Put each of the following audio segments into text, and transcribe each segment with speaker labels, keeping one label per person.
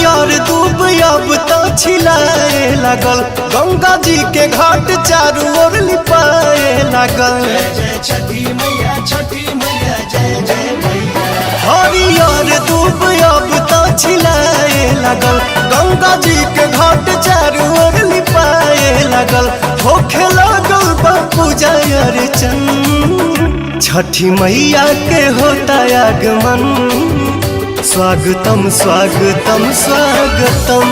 Speaker 1: हरियर दूब अब तो छिलाए लागल, गंगा जी के घाट चारू ओर लिपाए लागल।
Speaker 2: जय छठी मैया, छठी मैया, जय जय मैया।
Speaker 1: हरियर दूब अब तो छिलाए लागल, गंगा जी के घाट चारू ओर लिपाए लागल। होखे लागल पूजा अर्चन, छठी मैया के होता आगमन। स्वागतम स्वागतम स्वागतम,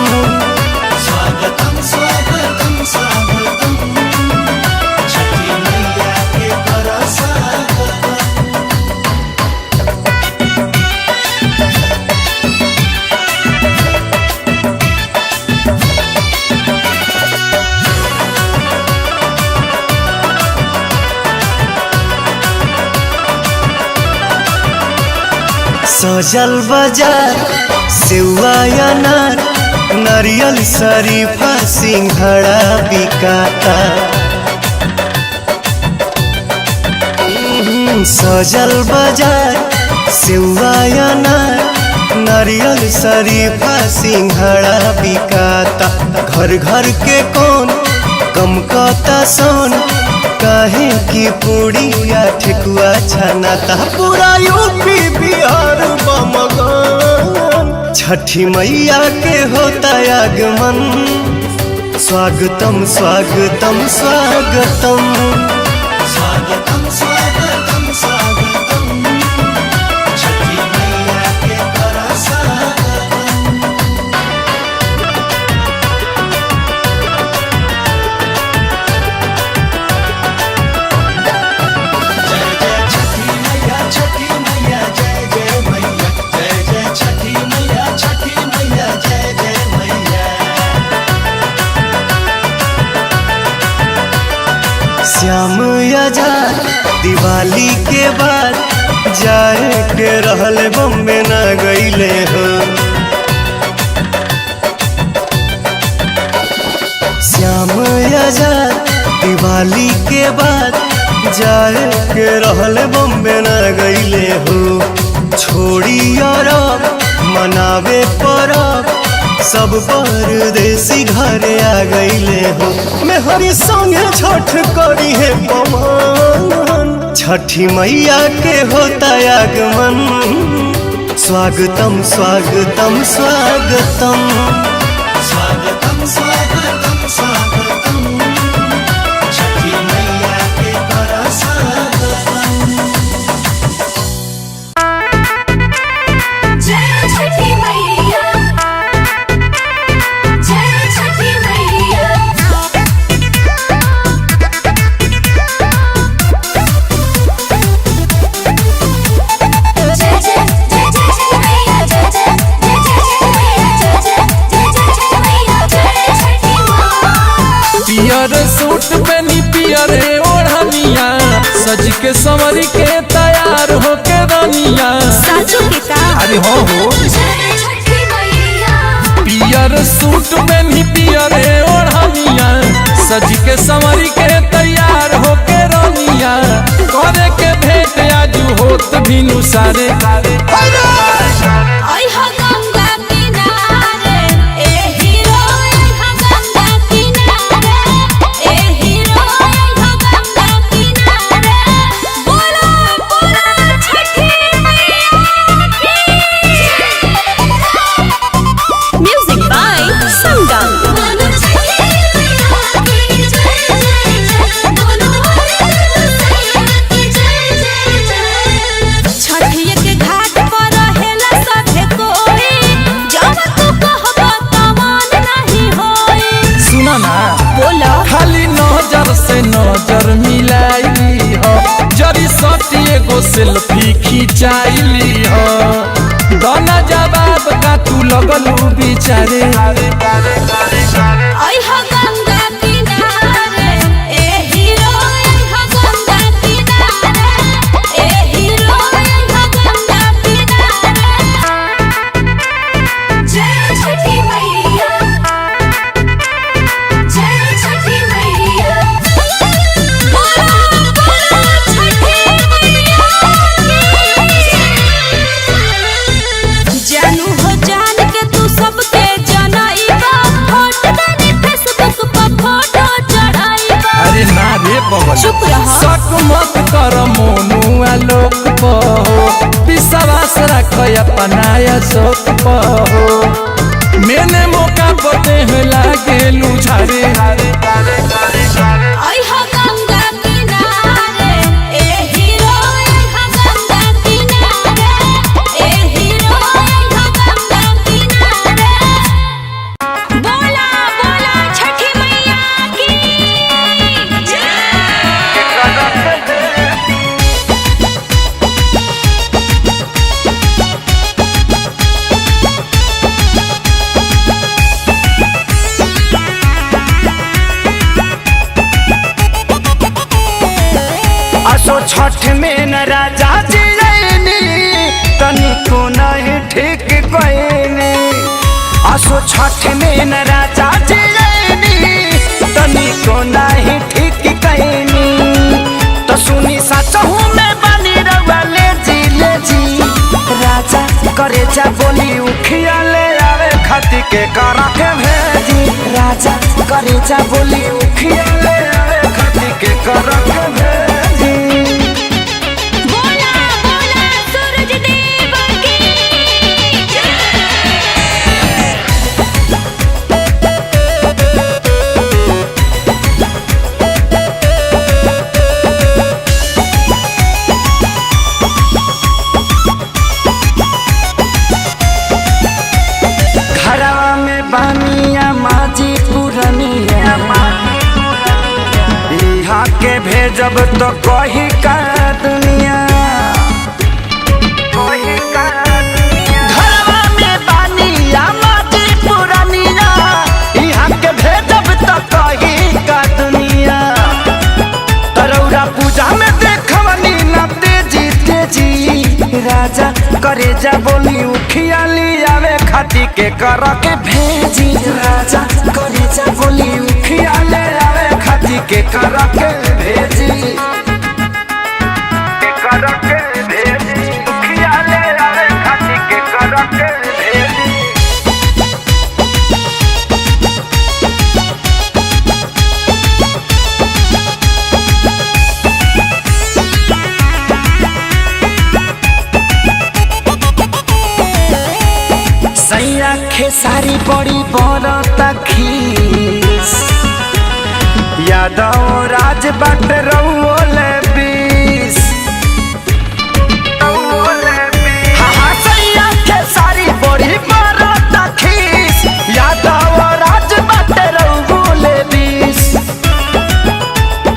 Speaker 2: स्वागतम स्वागतम स्वागतम, छठी मैया के करा स्वागतम।
Speaker 1: सजल बाजार सेवा अनार, नारियल शरीफा सिंघड़ा बिकाता। सजल बाजार सेवा अनार, नारियल शरीफा सिंघड़ा बिकाता। घर घर के कौन कम कता सोन, काहे की पूड़िया ठेकुआ छनाता। पूरा यूपी बिहार बमगन, छठी मैया के होता आगमन। स्वागतम स्वागतम स्वागतम,
Speaker 2: स्वागतम स्वागतम स्वागतम, छठी मैया के करा स्वागतम। जय जय छठी मैया, छठी मैया, जय जय मैया। जय जय छठी मैया, छठी मैया, जय जय मैया।
Speaker 1: श्याम आजाद दिवाली के बाद जाए के रहल बम्बे न गईले हो। श्याम आजाद दिवाली के बाद जाए के रहल बम्बे न गईले हो। छोड़ी अरब मनावे परब, सब परदेसी घरे आ गईले हो। मेहरी संगे छठ करी है पवन, छठी मैया के होता आगमन। स्वागतम स्वागतम स्वागतम,
Speaker 2: स्वागतम स्वागतम स्वागतम, छठी मैया के करा स्वागतम।
Speaker 3: जय छठी मैया, जय छठी मैया। जय जय जय जय छठी मैया, जय जय जय जय छठी मैया, जय जय जय जय छठी मैया, जय छठी माँ।
Speaker 4: पियर सूट पहनी पियरे ओढ़निया, सज के संवर के तैयार होके रनिया।
Speaker 3: साजू के का
Speaker 4: अरे हो
Speaker 3: जय छठी मैया।
Speaker 4: पियर सूट पहनी पियरे ओढ़निया, सज के संवर के तैयार होके रनिया। करे के भेंट आजू होत भिनु सारे।
Speaker 3: आई हा गंगा किनारे, ए हीरो आई हा गंगा किनारे, ए हीरो आई हा गंगा किनारे। बोलो बोलो छठी मैया की। म्यूजिक बाय संगम। बोलो छठी मैया की जय जय जय, बोलो सैया की जय जय जय। छठिया के घाट पर रहेला सभे कोई, जब तू कहबा तमान नहीं होई।
Speaker 4: सुना ना
Speaker 3: बोलो
Speaker 4: खाली नजर से नजर मिलाइली हो, जरी सटी एगो सेल्फी खिंचाइली हो। गाना जवाब का तू लगलू बिचारे।
Speaker 3: आई हा गंगा किनारे, ए हीरो आई हा गंगा किनारे, ए हीरो आई हा गंगा किनारे। जय छठी मैया, जय छठी मैया। बोलो बोलो छठी मैया की। जानू हो जान के तू सबके
Speaker 4: कर मोनुआ लोक पहो विश्वास रख अपनाया शोक पहो मैंने मौका पते लागे लुझारे
Speaker 3: आई हा गंगा किनारे ए हीरो आई हा गंगा किनारे ए हीरो आई हा गंगा किनारे बोला बोला छठी मैया की जय।
Speaker 5: असो छठ में न राजा जिलैनी तनिको नहीं ठीक कोइनी असो छठ में न राजा जिलैनी तनिको नहीं ठीक कोइनी तो सुनी सचहू में बनी रवा ले जी राजा करे जा बोली उखिया ले आवे खाती के करा के भेजी राजा करे जा बोली उखिया ले आवे खाती के करा के भेजी
Speaker 3: बोला बोला सूरज देव की जय।
Speaker 5: घरवा में बानिया माजी पुरनिया यहाँ के भेजब तो कही का दुनिया घरवा में बानिया माजी पुरनिया यहाँ के भेजब तो कही का दुनिया तरौरा पूजा में देखवनी ना तेजी तेजी राजा करे जा बोली उखिया लियावे खाती के कर के भेजी राजा करे जा बोली उखिया ले आवे खाती के कर के भेजी उखिया ले आवे खाती के कर के भेजी सैया खेसारी बड़ी बरता खीस यादव राज बाट रउले बीस हाँ सैया खेसारी बड़ी बरता खीस यादव राज बाट रउले बीस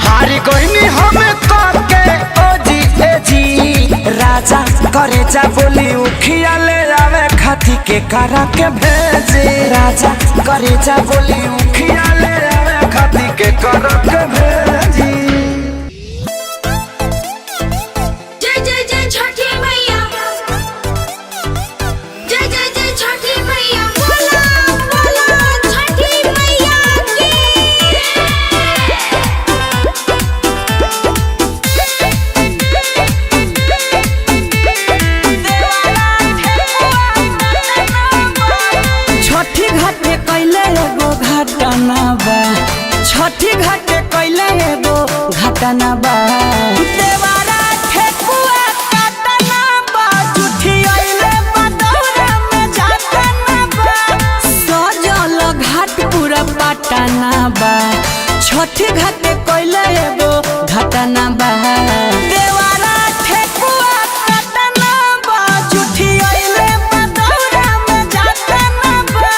Speaker 5: हारी कोई हमें करके ओ जी ए जी राजा करे जा बोली उखिया ले आवे खाती के करा के भेजे राजा करे जा बोली उखिया ले आवे खाती के करा के भेजी
Speaker 3: जय जय जय छठी मैया जय जय जय छठी मैया बोला बोला छठी मैया की
Speaker 6: छठी घाटे कैले एगो घटना बा छठी घाटे कैले एगो घटना बा देवारा ठेकुआ काटना बा जुठी आइले बदौरा में जातना बा सजल घाट पूरा पटना बा छठी घाटे कैले एगो घटना बा देवारा ठेकुआ काटना बा जुठी आइले बदौरा में जातना बा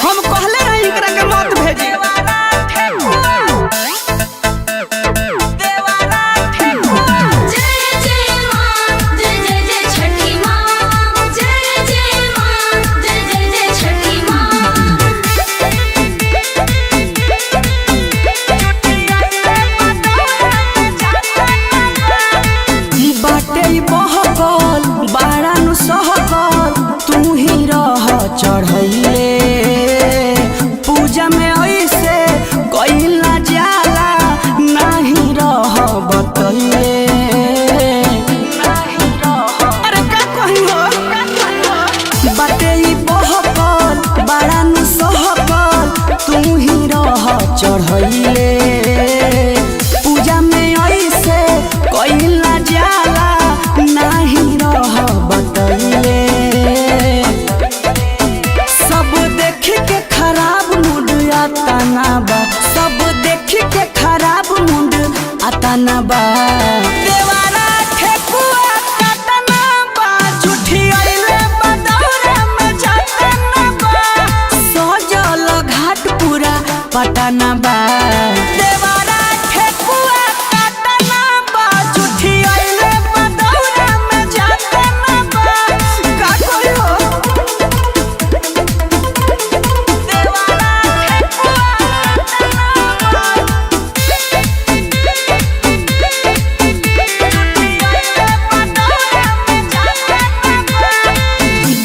Speaker 6: हम कहले रही एकरा के मत भेजी
Speaker 3: जय जय मां जय जय जय छठी मां जय जय मां जय जय जय छठी मां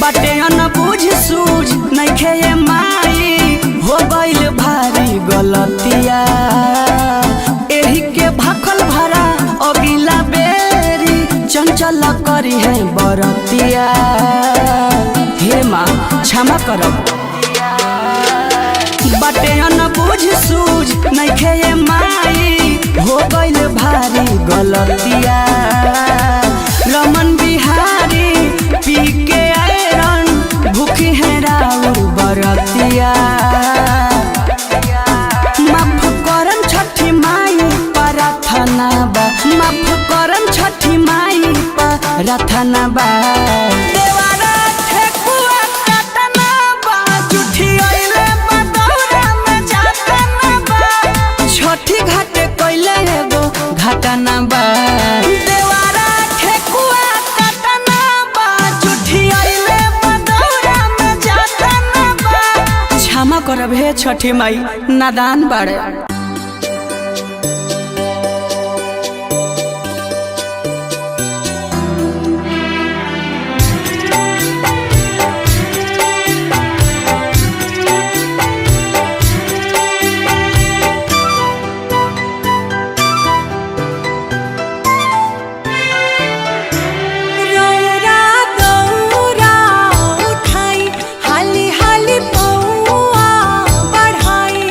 Speaker 6: बाटे न बुझ सूझ नइखे ये माई हो गइल भारी गलतिया एही के भाखल भरा अगिला बेरी चंचल करी है बरतिया हे माँ क्षमा करब बाटे न बुझ सूझ नइखे ये माई हो गइल भारी गलतिया रमन बिहारी पी के आयरन भूखी है राउर बरतिया माफ करम छठी माई प्रार्थना बा माफ करम छठी माई प्रार्थना बा देवारा ठेकुआ काटना बा जुठी आइले बदौरा में जातना बा छठी घाटे कइले एगो घाटना बा देवारा ठेकुआ काटना बा जुठी आइले बदौरा में जातना बा क्षमा करब हे छठी माई नादान बाड़े
Speaker 3: रौरा दौरा उठाई हाली हाली पौआ बढ़ाई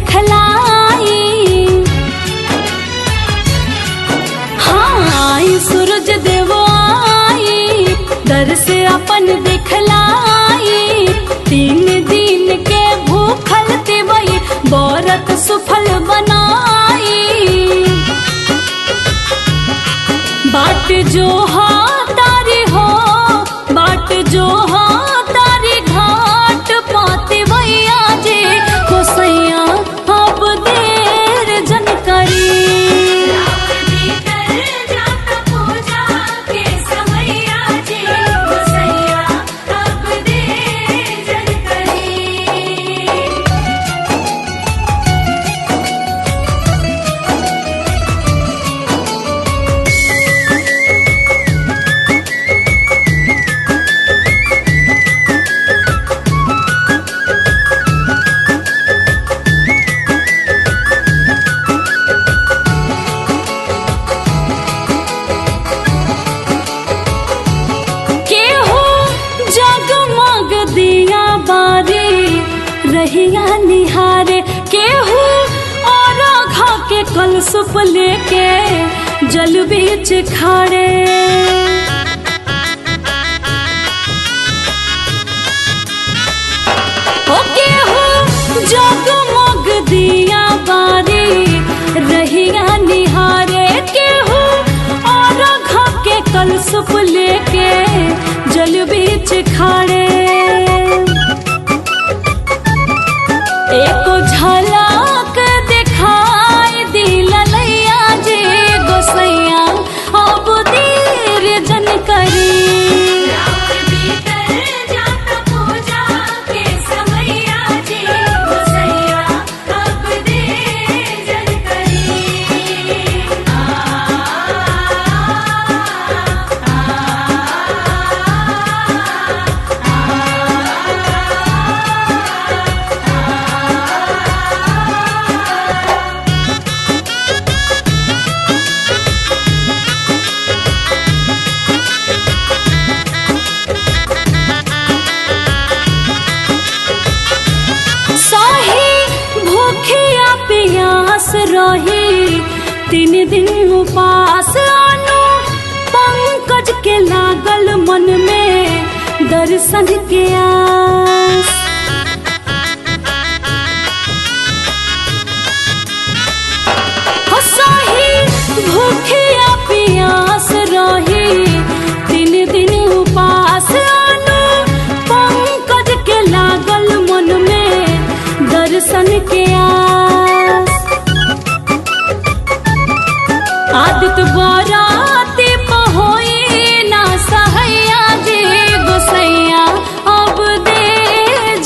Speaker 3: दिखलाई। हाँ सूरज देव आई दर से अपन दिखलाई। 3 दिन के भूखल तिवई व्रत सुफल बनाई। बाट जो तारी हो बाट जो तारी घाट पाते भैया जे कोसैया अब देर जन करी। रहिया निहारे केहू और घा के कलशुप लेके जल बीच खड़े। ओ केहू जगमग दिया बारी रहिया निहारे केहू और घा के कलशुप लेके जल बीच खड़े। एको झलक दिखाई दिलैया जे गोसैया अब देर जन करी। रही 3 दिन उपास आनो पंकज के लागल मन में दर्शन के आस। हो सही भूखिया पियास रही 3 दिन उपास आनो पंकज के लागल मन में दर्शन के आस। आदित बराती पहोई ना सहैया जे गोसैया अब दे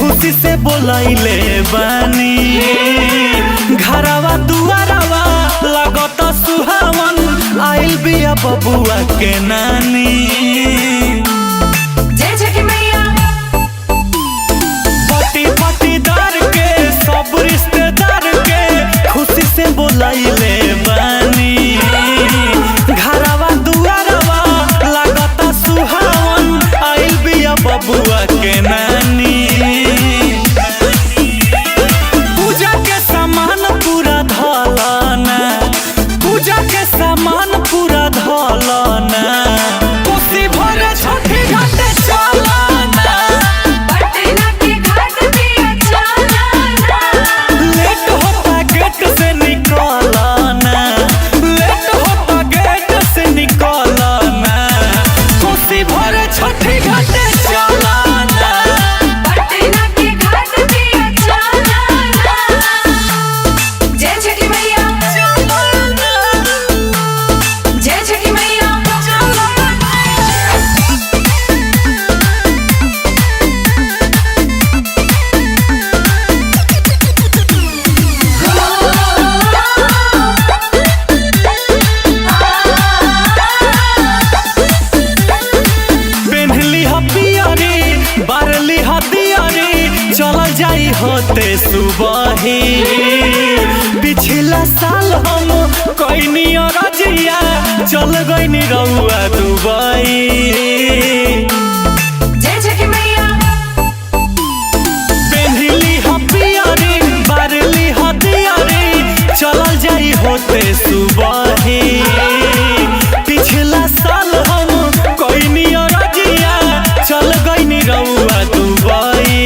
Speaker 1: खुशी से बोलैले बानी घरवा दुआरवा लागत सुहावन आइल बिया बबुआ के नानी
Speaker 3: जय छठी मैया
Speaker 1: पति पटीदार के सब रिश्तेदार के खुशी से बोलैले बानी घरवा दुआरवा लागत सुहावन आइल बिया बबुआ के नानी पूजा के सामान पूरा धलना पूजा के सामान पूरा धलना कोसी भरे छठी घाट चलना
Speaker 3: पटना के घाट पे चलना
Speaker 1: लेट होता गेट से निकलना लेट होता गेट से निकलना कोसी भरे छठी घाट चलना
Speaker 3: पटना के घाट पे चलना जय छठी मैया जय छठी मैया
Speaker 1: पेन्हली पियरी बारली दियरी चल जाई होते सुबही पिछला साल हम कईनी रजिया चल गईनी रउआ दुबई
Speaker 3: जय छठी मैया
Speaker 1: पेन्हली पियरी बारली दियरी चल जाई होते सुबही पिछला साल हम कईनी रजिया चल गईनी रउआ दुबई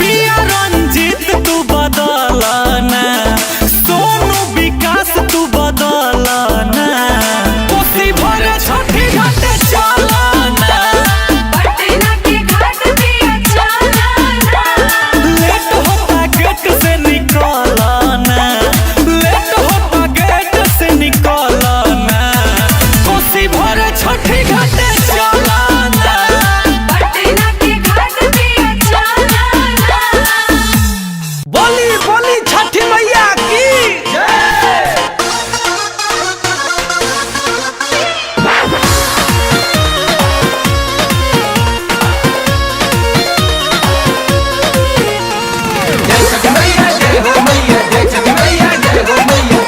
Speaker 1: पिया रंजीत तू बदलना सोनू विकास तू बदलना कोसी भरे छठी घाट चलना
Speaker 3: पटना के घाट पे चलना
Speaker 1: लेट होता गेट से निकलना लेट होता गेट से निकलना कोसी भरे छठी घाट चलना
Speaker 3: पटना के घाट पे चलना
Speaker 4: बोली बोली छठी मैया की जय।
Speaker 2: जय छठी मैया जय हो मैया जय छठी मैया जय हो मैया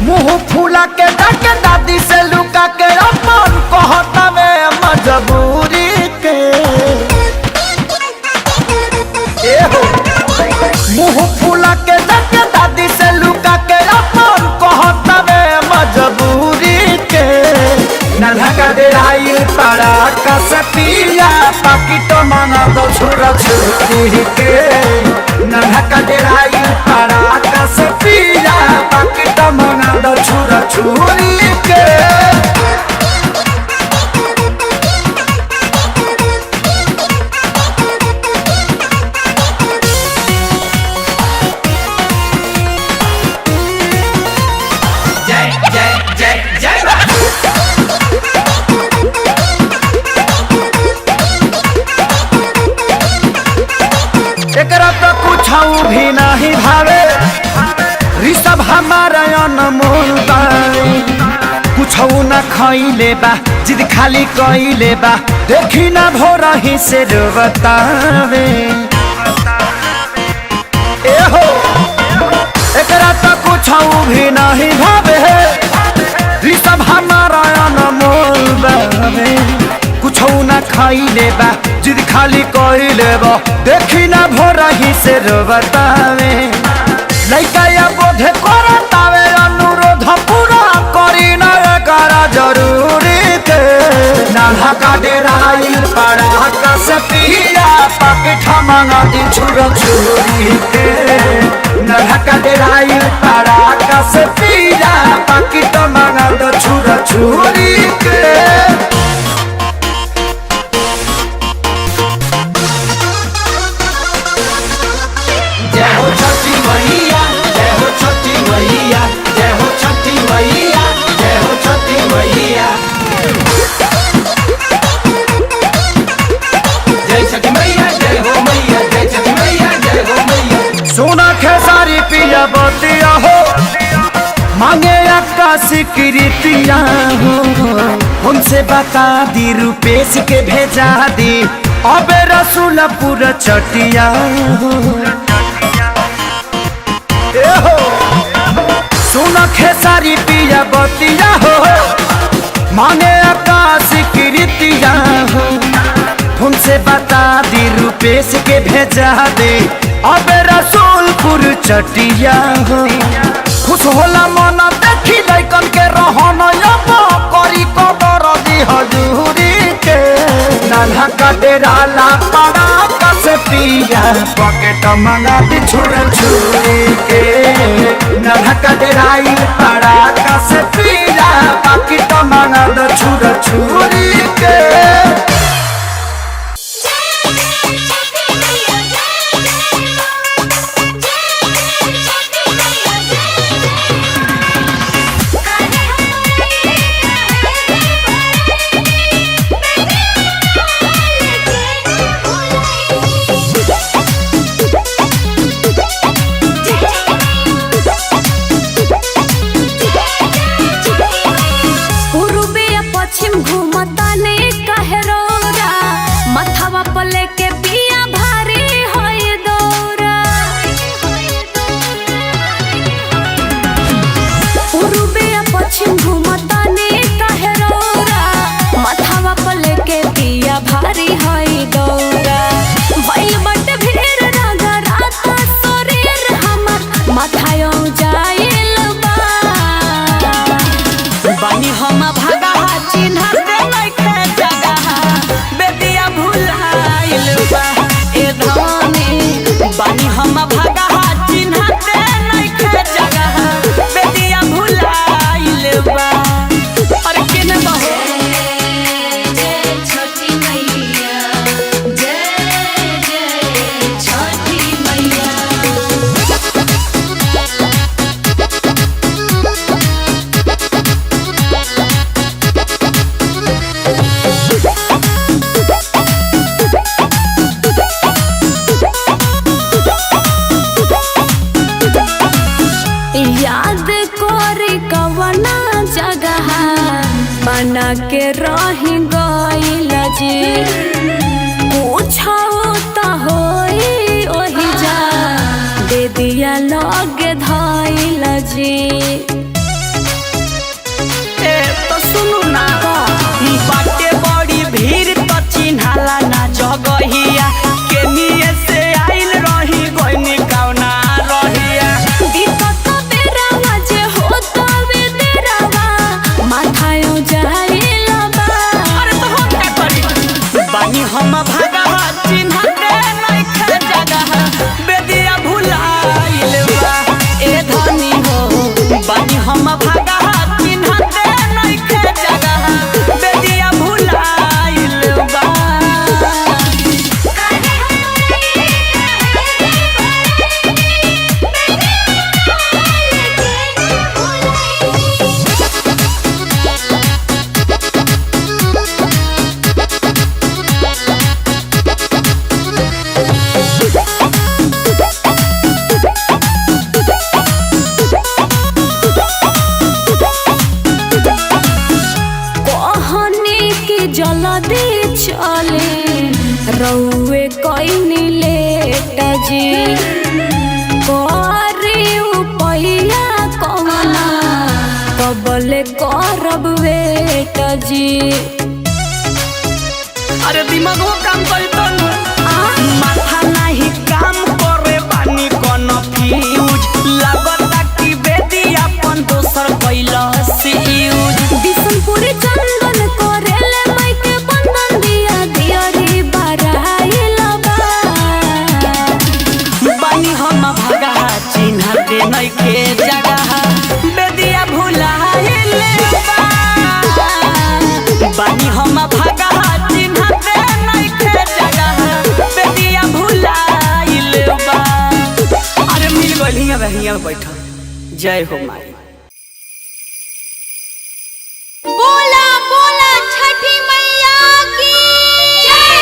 Speaker 5: मुंह फूला के डाके दादी से लुका के अपन कहता में मजबूरी के ए हो मुंह फूला के डाके दादी से लुका के अपन कहता में मजबूरी के नन्हा का डेराई पारा का सपिया पाकिट मांगा दो छुरा छुरी के नन्हा का डेराई पारा का सपिया पाकिट मांगा दो छुरा छुरी के
Speaker 2: जय जय जय जय
Speaker 5: एकरा तो कुछ भी नहीं भावे ऋषभ हमारा अनमोल बाई कुछ न खइले बा जिद खाली कइले बा देखी ना भोरा ही से बतावे ए हो एकरा तो कुछ भी नहीं भावे ऋषभ हमारा अनमोल बाई कुछ न खइले बा जिद खाली कइले बा देखी ना भोरा ही से बतावे लइका या बोधे करतावे अनुरोध पूरा करी ना करा जरूरी के नाला का डेराई पड़ा का सपिया पाकिट मांगा दी छुरा छुरी के नाला का डेराई पड़ा का सपिया पाकिट मांगा दो छुरा छुरी के
Speaker 2: जय हो छठी मैया जय हो छठी मैया जय हो छठी मैया जय हो छठी मैया
Speaker 5: मांगे आकाश की रीतिया हो हमसे बता दी रुपेश के भेजा दी अबे रसूलपुर चटिया हो सुन खेसारी पिया बतिया हो मांगे आकाश की रीतिया हो तुमसे बता दी रुपेश के भेजा दे अब रसूलपुर चटिया हो खुश होला मन देखी लइकन के रहन करी कदर दी हजूरी के नाला का डेरा ला पड़ा कस पिया पॉकेट मंगा दी छुरी के नाला का डेरा पड़ा कस पिया पॉकेट मंगा दी छुरी के
Speaker 3: के रही गइल जी पूछो त होई ओही जा दे दिया लगे धइल जी
Speaker 6: तो सुनु ना बाटे बड़ी भीड़ तो चिन्हाला ना जगहिया केनिए से आइल रही गइनी कौना रहिया
Speaker 3: दिक्कत बेरावा जे होत वे देरावा माथायो जाइला बा
Speaker 6: अरे तो हो क्या करी बानी हम भागा चिन्हा दे नहीं खे जगह बेदिया भुलाइल बा ए धनी हो बानी हम भागा चिन्हा दे नहीं खे जगह बेदिया भुलाइल बा
Speaker 3: जल्दी चले रउए कइनी लेट जी करे उपैया कवना कबले करब वेट जी
Speaker 6: अरे दिमाग वो काम करी तो माथा नहीं काम करे बानी कोन फ्यूज लागता कि बेदी अपन दोसर कैला से यूज
Speaker 3: बिशनपुरी चंदन करेले माइके बंधन दिया दियरी बराइला बा
Speaker 6: बानी हम भागा चिन्हा दे नहीं के जगह बेदिया भुलाइले बा बानी हम भागा चिन्हा दे नहीं के जगह बेदिया भुलाइले बा अरे मिल गइल हिया बैठा जय हो माई
Speaker 3: बोला बोला छठी मैया की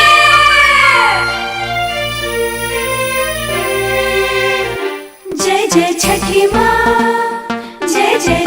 Speaker 3: जय जय छठी माँ जय जय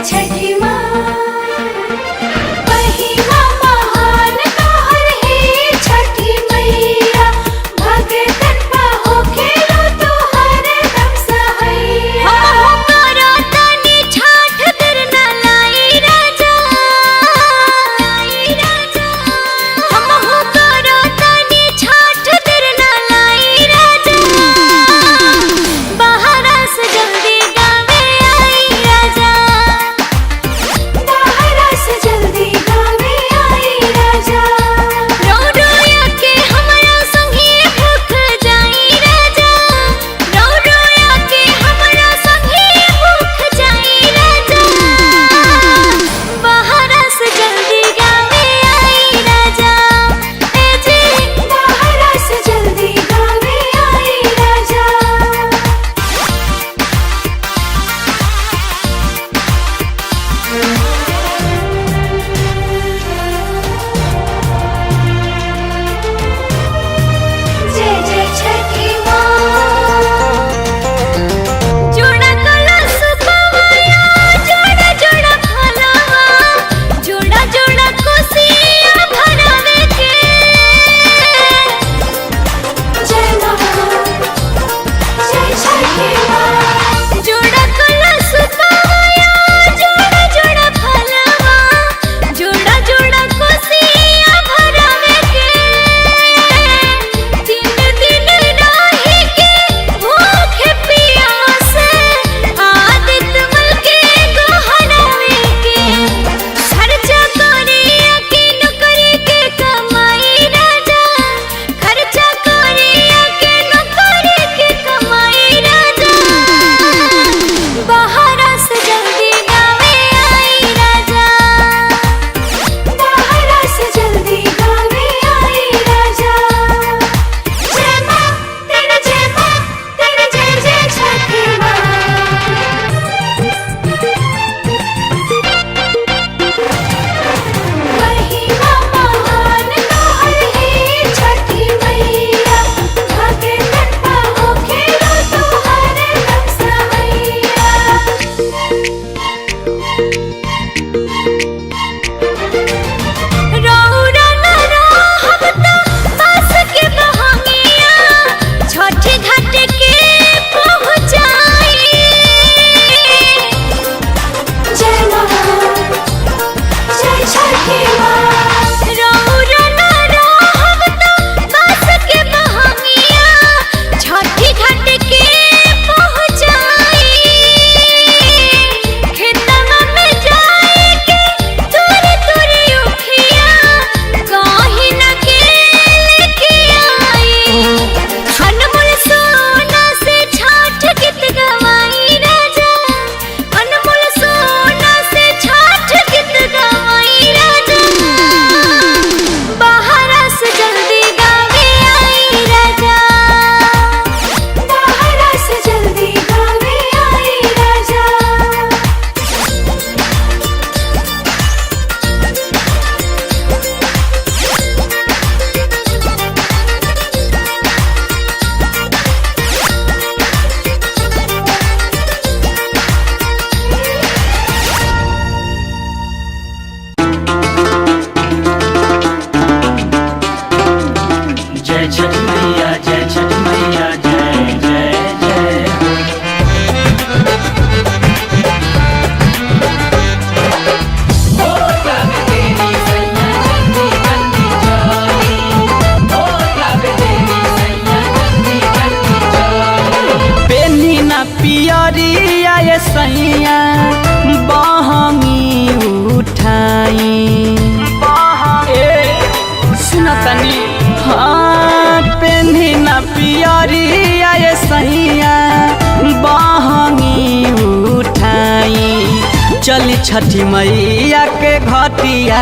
Speaker 6: चली छठी मैया के घटिया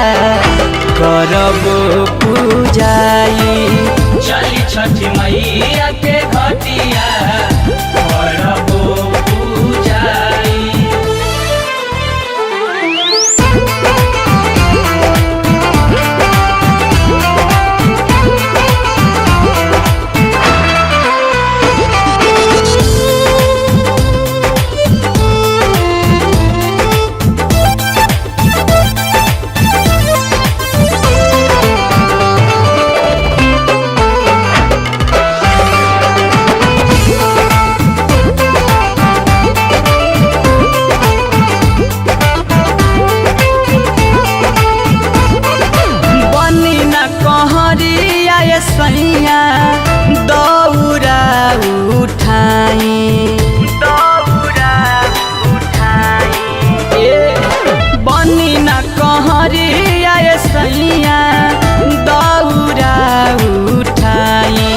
Speaker 6: करब पूजाई।
Speaker 7: चली छठी मैया के घटिया करब पूजाई।
Speaker 6: सैया दौरा उठाई बनी न कहरिया सैया दौरा उठाई।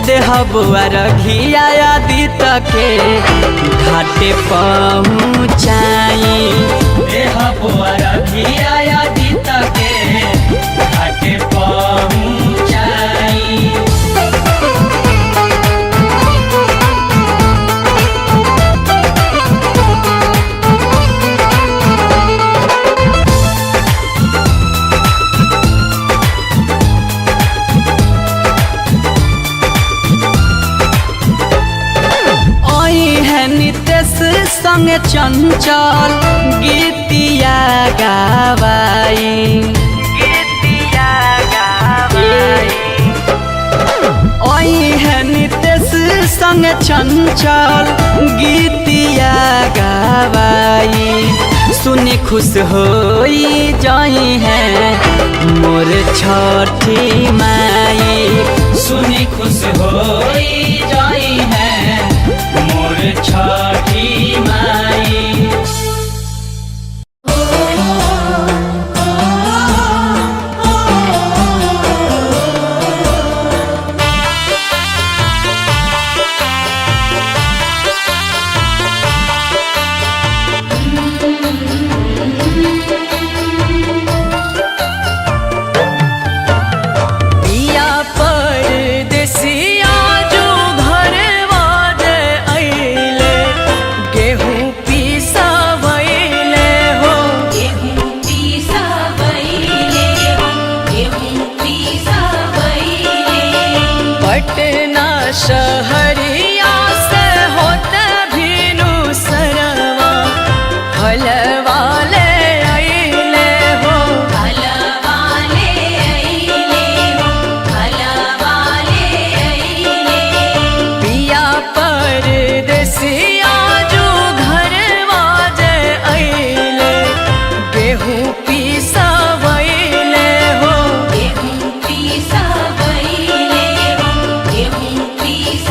Speaker 6: देहबुआ रघिया आदित के घाटे पहुँचाई।
Speaker 7: देहबुआ रघिया आदित के घाटे पहुँचाई।
Speaker 6: संग चंचल गीतिया गावाई। ओई है नितेश संग चंचल गीतिया गावाई। सुनी खुश होई जाई है मोर छठी माई।
Speaker 7: सुनी खुश होई जाई है मोर छठी माई।
Speaker 6: शहरिया से होते भीनु सरवा हलवाले आइले हो।
Speaker 3: हलवाले आइले हो, हलवाले आइले।
Speaker 6: पिया परदेसिया जो घर वाजे आइले। गेहूँ पिसवैले हो,
Speaker 3: गेहूँ पिसवैले हो, गेहूँ पिसवैले।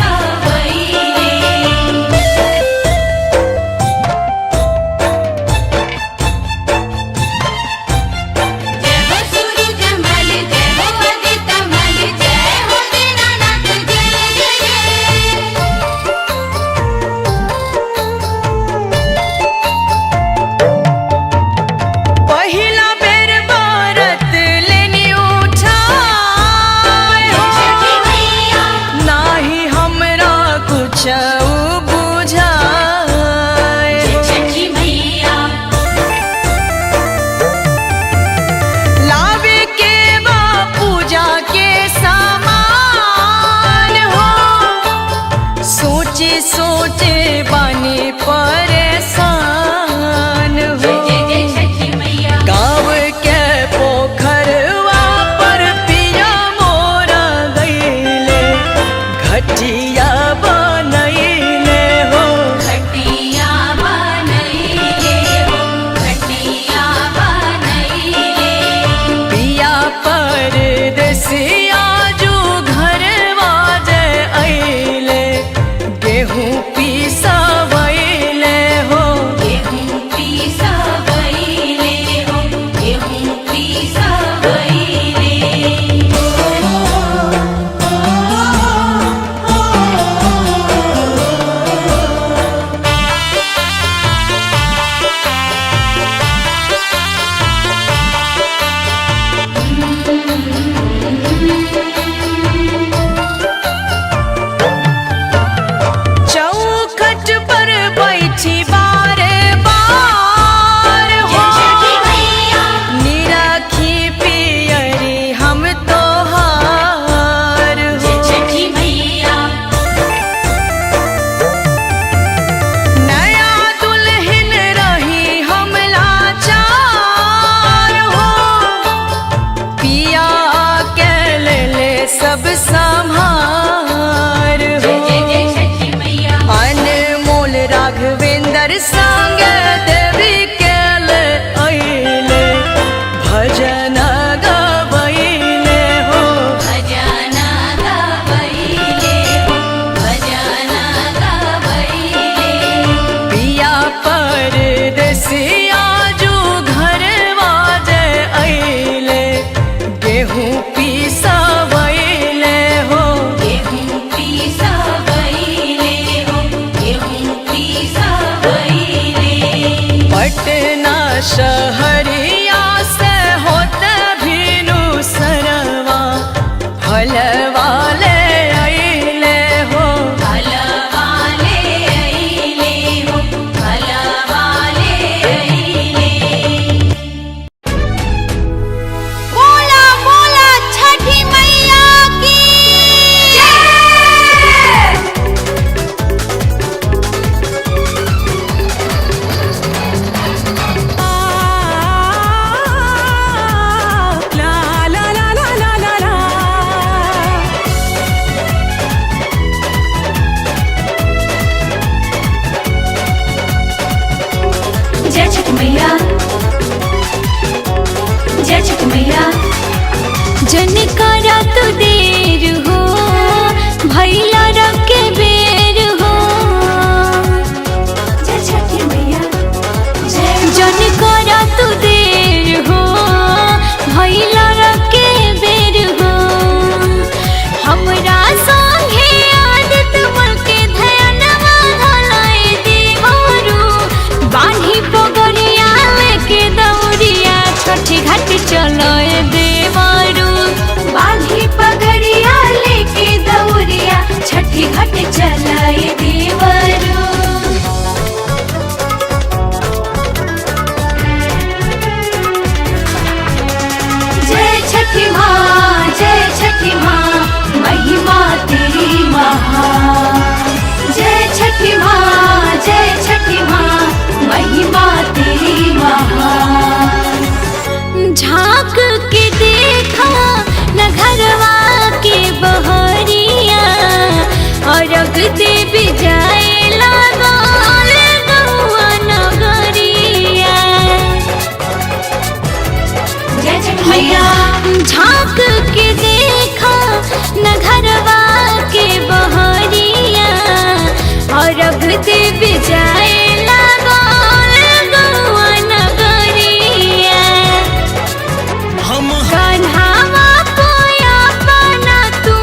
Speaker 3: गेहूं पिसवैले हो गेहूं पिसवैले हो गेहूं पिसवैले पटना शहरिया से होते भीनु सरवा हलवाले अइले हो हलवाले अइले हो हलवाले अइले बोला बोला छठी मैया की ला ला ला ला ला ला ला जय छठ मैया जय छठ मैया जन करा तू देर हो भैला रखे बेर हो जय छठ मैया जन करा तू देर हो भैला रखे बेर हो हमरा संगे आदत मन के ध्यानवा धलाए देवरू बान्ही पगड़िया लेके दौड़िया छठी घाट चलोए देवरू बान्ही पगड़िया लेके दौड़िया छठी घाट चलाए देवरू जय छठी माँ महिमा तेरी महान जय छठी माँ महिमा तेरी महान झांक के देखा न घरवा के बहरिया और अग देवी जाए लागल गौआ नगरिया जय छठ मैया झांक के देखा न घरवा के बहरिया और अग देवी जाए लागल गौआ नगरिया
Speaker 1: हम
Speaker 3: कन्हावा पोया बना तू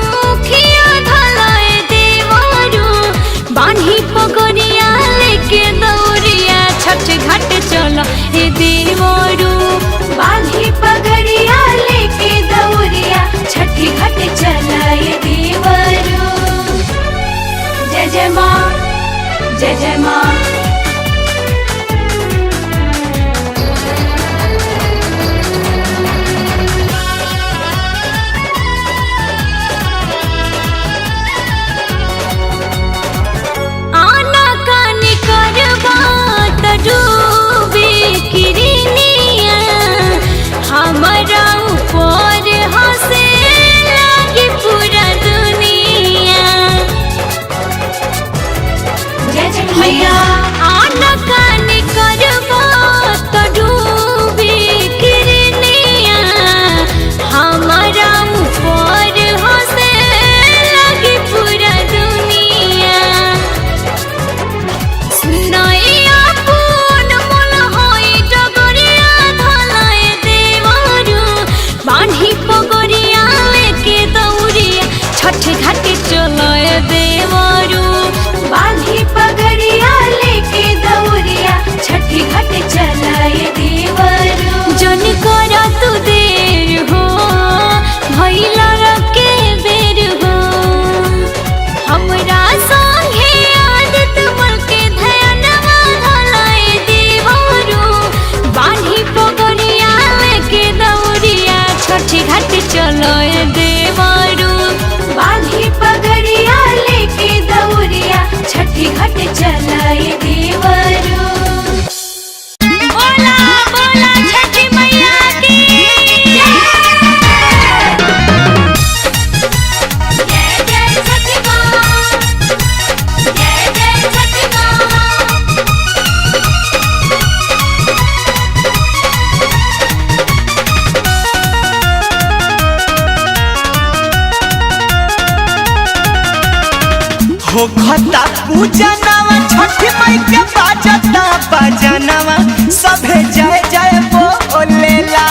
Speaker 3: खिया धलाए देवरू बान्ही पगड़िया लेके दौड़िया छठ घाट चलो हे देवरू बान्ही पगड़िया लेके दौड़िया छठी घाट चलाए देवरू जय जय माँ जय जय माँ आना कानी करवा त डूबे किरनिया हमारा ऊपर हंसे लागी पूरा दुनिया जय छठ मैया आना कानी करवा त डूबे किरनिया हमारा ऊपर हंसे लागी पूरा दुनिया सुनाइया पून मोल होई डगरिया धलाए देवरू बान्ही पगड़िया लेके दौड़िया छठ घाट चलाए देवरू बान्ही पगड़िया लेके दौड़िया छठी घाट चलाए देवरू जन करा तू देर हो भैला रखे बेर हो हमरा संगे आदत मन के ध्यानवा धलाए देवरू बान्ही पगड़िया लेके दौड़िया छठी घाट चलोए देवरू बान्ही पगड़िया लेके दौड़िया छठी घाट चलाए देवरू बोला बोला छठी मैया की जय जय छठी माँ जय जय छठी माँ
Speaker 1: होखता पूजनवा छठी माई के बाजता बजनवा सभे जय जय बोलेला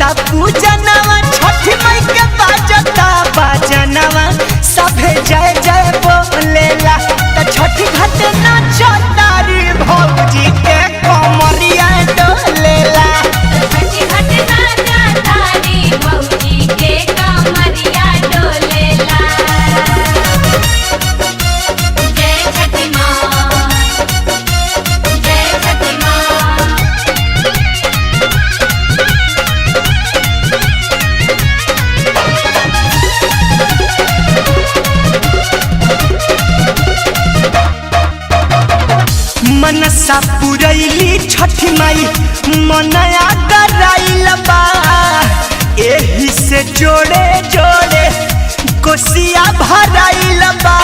Speaker 5: करता पूजनवा छठी माई के बाजता बाजनवा सभे जय जय बोलेला त छठी घाट नाचता रे भौजी के कमरिया डोलेला
Speaker 3: छठी घाट नाचा तारी भौजी के कमरिया डोलेला। जय छठी माँ, जय छठी माँ।
Speaker 5: मनसा पुरैली छठी माई मनया कराइल बा एही से जोड़े जोड़े कोसिया भराइल बा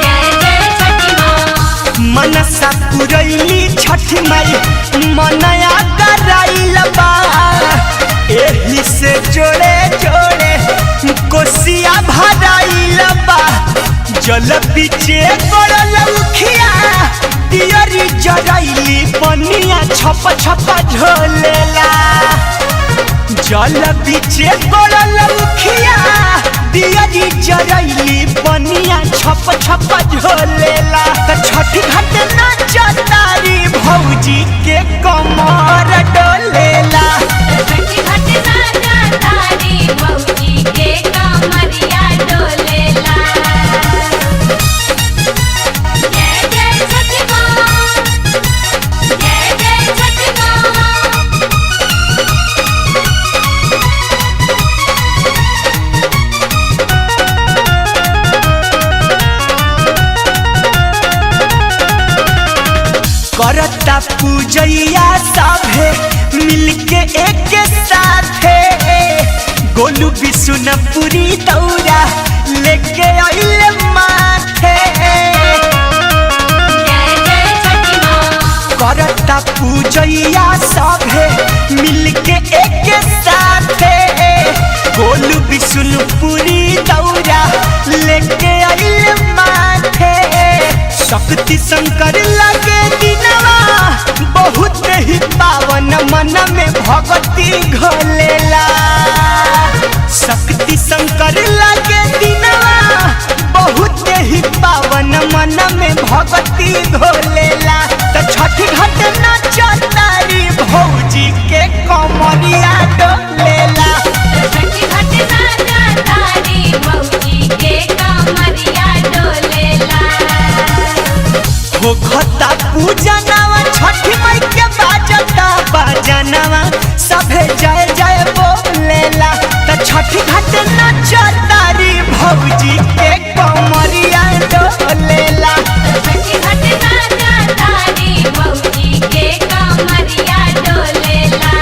Speaker 3: जय जय छठी माँ।
Speaker 5: मनसा पुरैली छठी माई मनया कराइल बा एही से जोड़े जोड़े कोसिया भराइल बा जल पीछे पड़ल उखिया दियरी जरैली पनिया छप छप झोलेला जल पीछे पड़ल उखिया दियरी जरैली पनिया छप छप झोलेला त छठी घाट नाचतारी भौजी के कमर डोलेला
Speaker 3: छठी घाट नाचा तारी भौजी के कमरिया डोलेला। जय जय छठी माँ, जय जय छठी माँ।
Speaker 5: करता पूजैया सभे मिलके एक साथे गोलू बिशुनपुरी दौरा लेके आइले माथे
Speaker 3: जय जय छठी माँ।
Speaker 5: करता पूजैया सभे मिलके एक साथे गोलू बिशुनपुरी दौरा लेके आइले माथे शक्ति शंकर लगे दिनवा बहुत ही पावन मन में भक्ति घोलेला शक्ति शंकर लगे दिनवा बहुत ही पावन मन में भक्ति घोलेला त छठी घाट नाचतारी भौजी के कमरिया डोलेला
Speaker 3: छठी घाट नाचा तारी भौजी के कमरिया डोलेला।
Speaker 5: हो खता पूजनवा छठी माई के बाजता बाजनवा सभे जय जय बोलेला त छठी घाट नाचतारी भौजी के कमरिया डोलेला
Speaker 3: छठी घाट नाचा तारी भौजी के कमरिया डोलेला।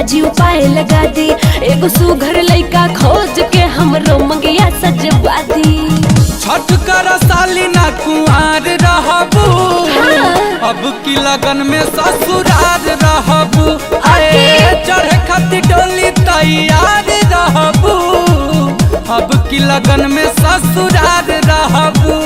Speaker 3: जी उपाय लगा दी, एगो सुघर लइका खोज के हमरो मंगिया सजवा दी।
Speaker 4: छठ कर साली ना कुआर रहबू, अब की लगन में ससुरार रहबू। आए चढ़े खातिर डोली तैयार रहबू, अब की लगन में ससुरार रहबू।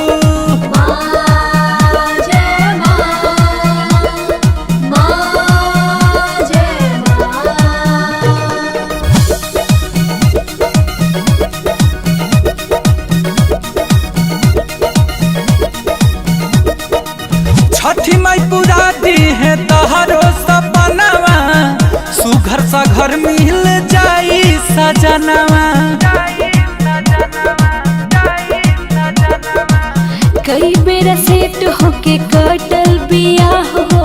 Speaker 4: छठी माई पूरा दी है तहरो सपनावा, सुघर सा घर मिल जाई सजनवा।
Speaker 3: कई बेरा सेट होके कटल बिया हो,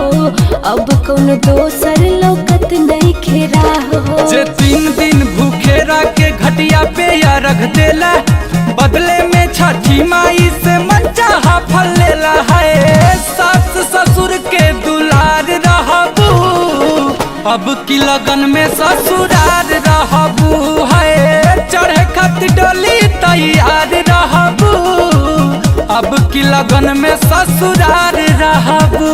Speaker 3: अब कौन दोसर लौकत नहीं खेरा हो।
Speaker 4: जे 3 दिन भूखे के घटिया पे या रख देला, बदले में छठी माई से मनचाहा फल लेला है। सास ससुर के दुलार रहबू, अब की लगन में ससुरार रहबू है। चढ़े खातिर डोली तैयार रहबू, अब की लगन में ससुरार रहबू।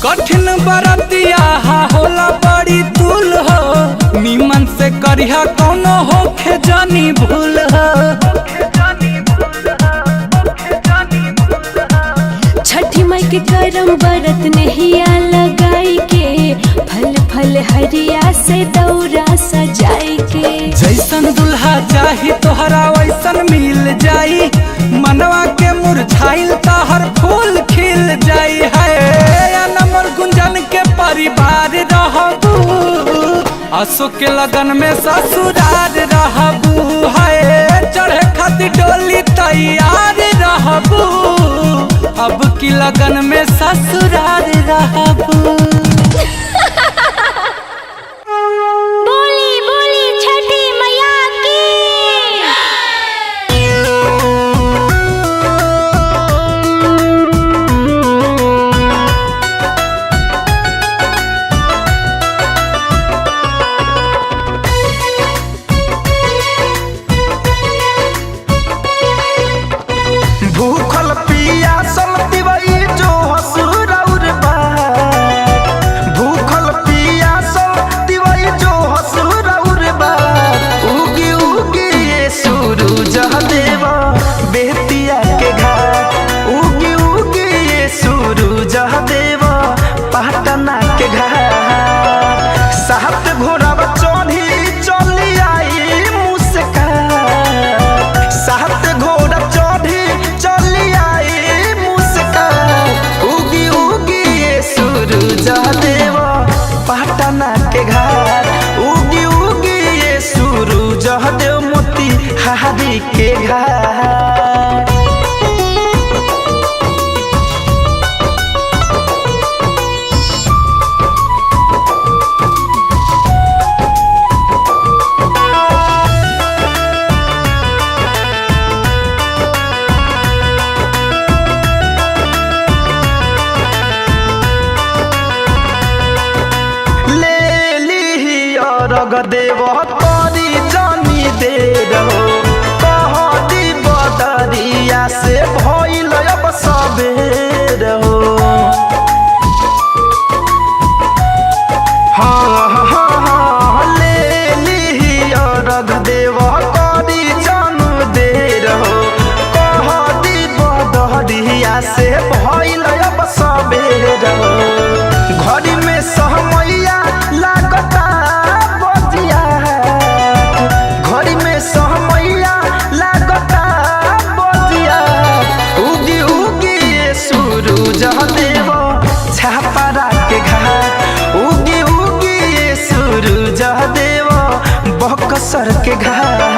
Speaker 4: कठिन बरतिया होला बड़ी तुल हो, निमन से करिहा कौनो होखे जानी भूल हो।
Speaker 3: छठी माई के करम बरत नहिया लगाई के, फल फल हरिया से दौरा सजाई के।
Speaker 4: जैसन दुल्हा चाही तोहरा वैसन मिल जाई, मनवा के मुरझाइल तहर फूल खिल जाई है। नमर गुंजन के परिवार रहबू, आसो के लगन में ससुरार रहबू है। चढ़े खातिर डोली तैयार रहबू, अब की लगन में ससुरार रहबू।
Speaker 3: बोली बोली छठी मैया की।
Speaker 5: भूखल पियासल दिवई जो हसुरौर बा, भूखल पियासल दिवई जो हसुरौर बा। उगी उगी ये सूरज देवा बेतिया के घाट, उगी उगी ये सूरज देवा पटना के घाट। सात घोड़ा चढ़ी चली आई मुस्कान, सात घोड़ा चढ़ी चली आई मुस्कान। उगी उगी ये सूरज देवा पटना के घाट, उगी उगी ये सूरज देव मोती हारी के घाट। रग देव तोरी जानी दे रहो, कह दी बदरिया से भइल अब सबेर हो। हाँ हाँ हाँ ले ली रग देव तोरी जानू दे रहो, कह दी बदरिया से भइल अब सबेर हो। घड़ी में सहमैया लागता बजिया, घड़ी में सहमैया लागता बजिया। उगी उगी ये सूरज देव छापरा के घाट, उगी उगी ये सूरज देव बक्सर के घाट।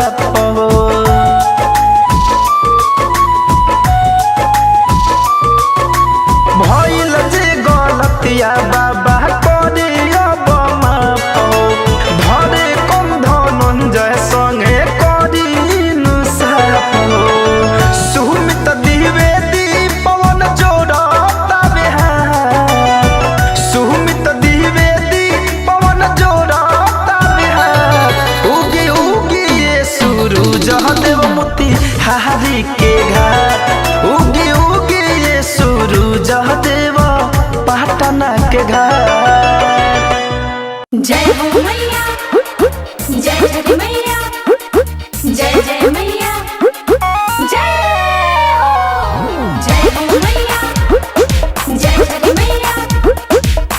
Speaker 5: हो। भइल जे गलतिया बाबा करिया बमा हो। धरे कम धनंजय संगे करीन साप हो। सुमित द्विवेदी पवन जोड़ता बिहार। सुमित द्विवेदी पवन जोड़ता बिहार। उगी उगी ये सूरज देव मोती हारी के घाट। उगी उगी ये सूरज देव पटना के घाट।
Speaker 3: जय हो मैया, जय जय मैया, जय जय मैया, जय हो मैया, जय जय मैया,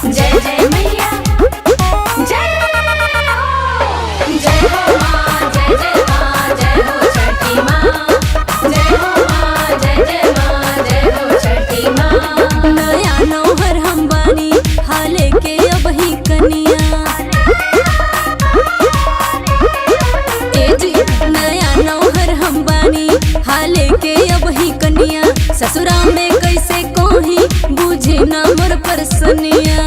Speaker 3: जय जय मैया, जय हो माँ, जय जय माँ, जय हो छठी माँ, जय हो माँ, जय माँ, जय हो छठी माँ। नया नौहर हम बानी हाले के अब ही कनिया। ए जी नया नौहर हम बानी हाले के अब ही कनिया। ससुरा में कैसे कोही बुझे ना मोर परसनिया।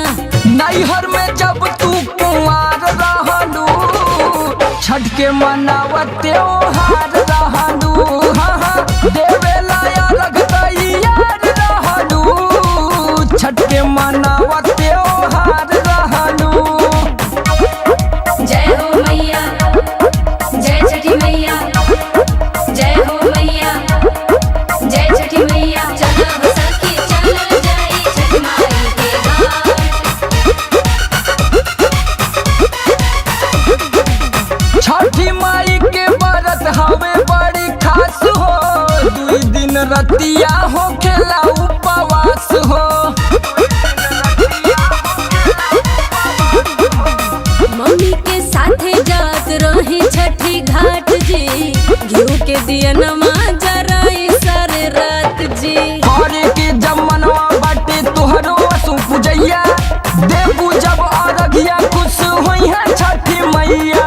Speaker 4: नैहर में जब तू कुंवार रहलू छठ के मनावत त्योहार रहलू। हाँ देवेला अर्घ तैयार रहलू छठ के मनावत त्योहार रहलू।
Speaker 3: जय हो मैया, जय छठी मैया, जय हो मैया, जय छठी मैया। चलो हो सखी चलो जाई छठ माई के घाट।
Speaker 4: छठी माई के व्रत हवे बड़ी खास हो। 2 दिन रतिया हो खेला उपवास हो।
Speaker 3: मम्मी के साथे जात रहे छठी घाट जी। घिउ के दिया नमा जराई सारे रात जी।
Speaker 4: करे के जमनवा बाटे तोहरो असु पूजैया। देबू जब अरघिया खुश होई है छठी मैया।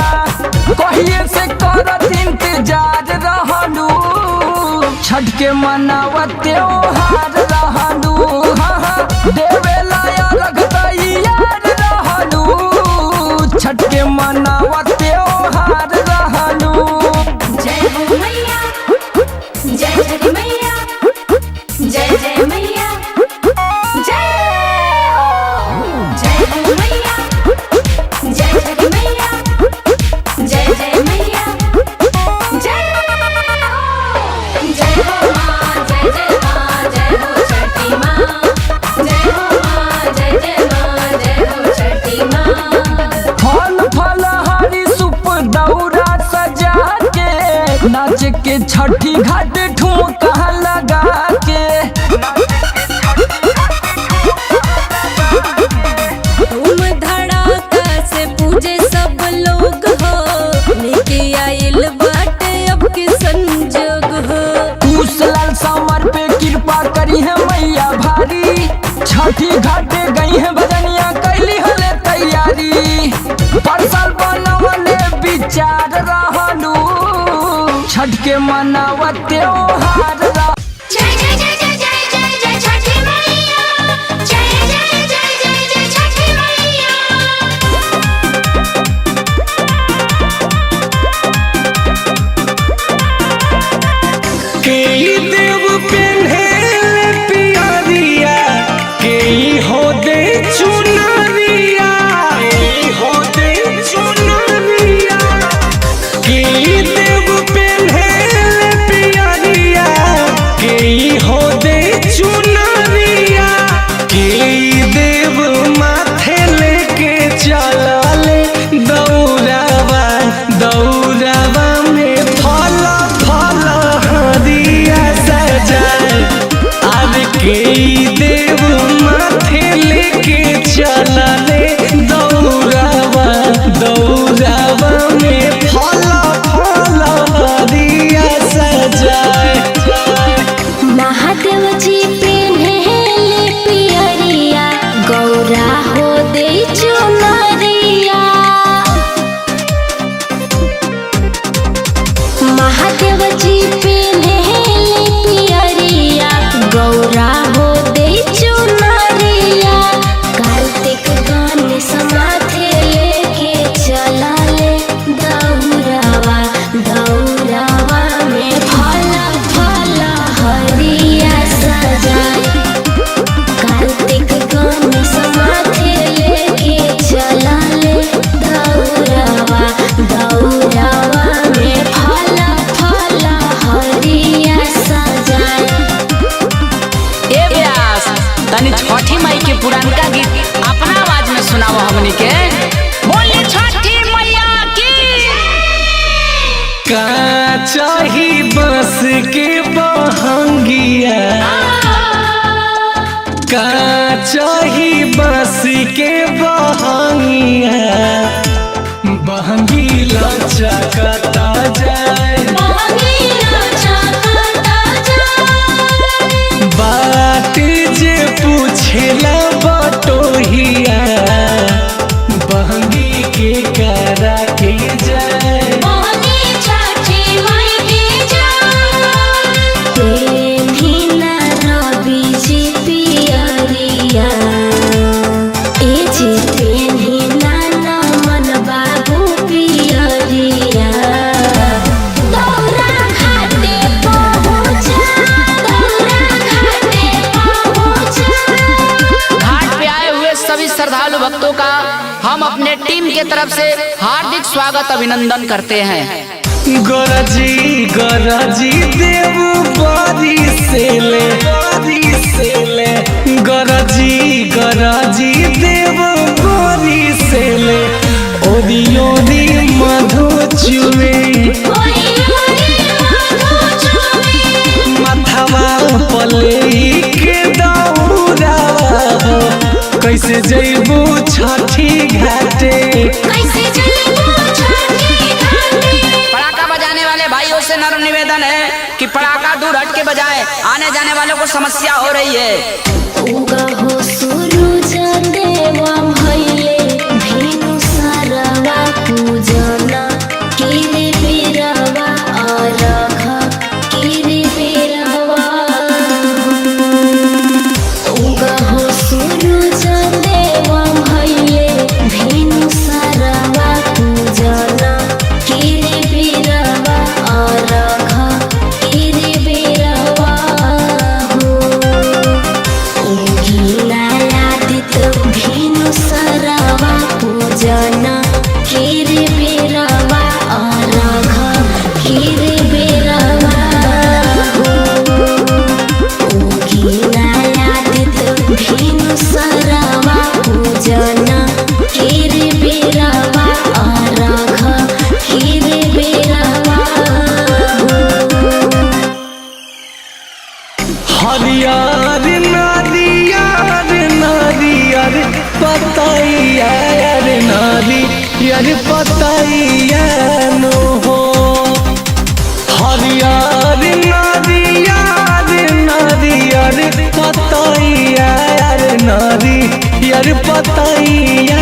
Speaker 4: कहिए से करत इंतजार रहलू छठ के मनावत त्योहार रहलू। हाँ देवेला अर्घ तैयार रहलू छठ के मनावत त्योहार रहलू।
Speaker 3: जय हो मैया, जय छठी मैया, जय जय मैया, जय हो मैया, जय छठी मैया, जय जय मैया, जय हो माँ, जय जय माँ, जय हो छठी माँ, जय हो माँ, जय माँ, जय हो छठी माँ।
Speaker 4: फल फल हरी सुप दौरा सजा के नाच के छठी घाट ठुमका लगा के।
Speaker 3: धूम धड़ाका से पूजे सब लोग हो। लेके आइल बाटे अब के संजोग हो।
Speaker 4: कुशलाल समर पे कृपा करी है मैया भारी। छठी घाटे गई है भजनिया कैली हले तैयारी। परसाल बनवले विचार रहलू छठ के मनावत त्योहार रहलू।
Speaker 3: जय जय जय जय जय जय जय छठी मैया, जय जय जय जय जय छठी मैया।
Speaker 5: के देव पेन्हेले पियरिया। के हो दे चुनरिया। के हो दे चुनरिया। के देव पेन्हेले पियरिया। के हो दे चुनरिया। के देव माथे लेके चलले दौड़ावा। दौड़ावा में फल फल हरिया सजाए। अब के देव माथे लेके चलले दौड़ावा। दौड़ावा में फल फल
Speaker 4: का चाही बस के बहंगिया का चाही बस के बहंगिया बहंगी लचकता जाए बात जे पूछेला बटोहिया बहंगी के करा के जाए
Speaker 8: श्रद्धालु भक्तों का हम अपने टीम के तरफ से हार्दिक स्वागत अभिनंदन करते हैं।
Speaker 4: गरजी गरजी देव बारी से ले गरजी गरजी देव बारी से ले ओदी ओदी मधु चुवे माथवा पले के दौरा कैसे जइबू छठी घाटे
Speaker 8: पटाखा बजाने वाले भाइयों से नम्र निवेदन है कि पटाखा दूर हट के बजाएं, आने जाने वालों को समस्या हो रही है।
Speaker 4: हरियर नारियर नारियर पतैया नारियर पतैया नो हो हरियर नारियर नारियर पतैया नारियर पतैया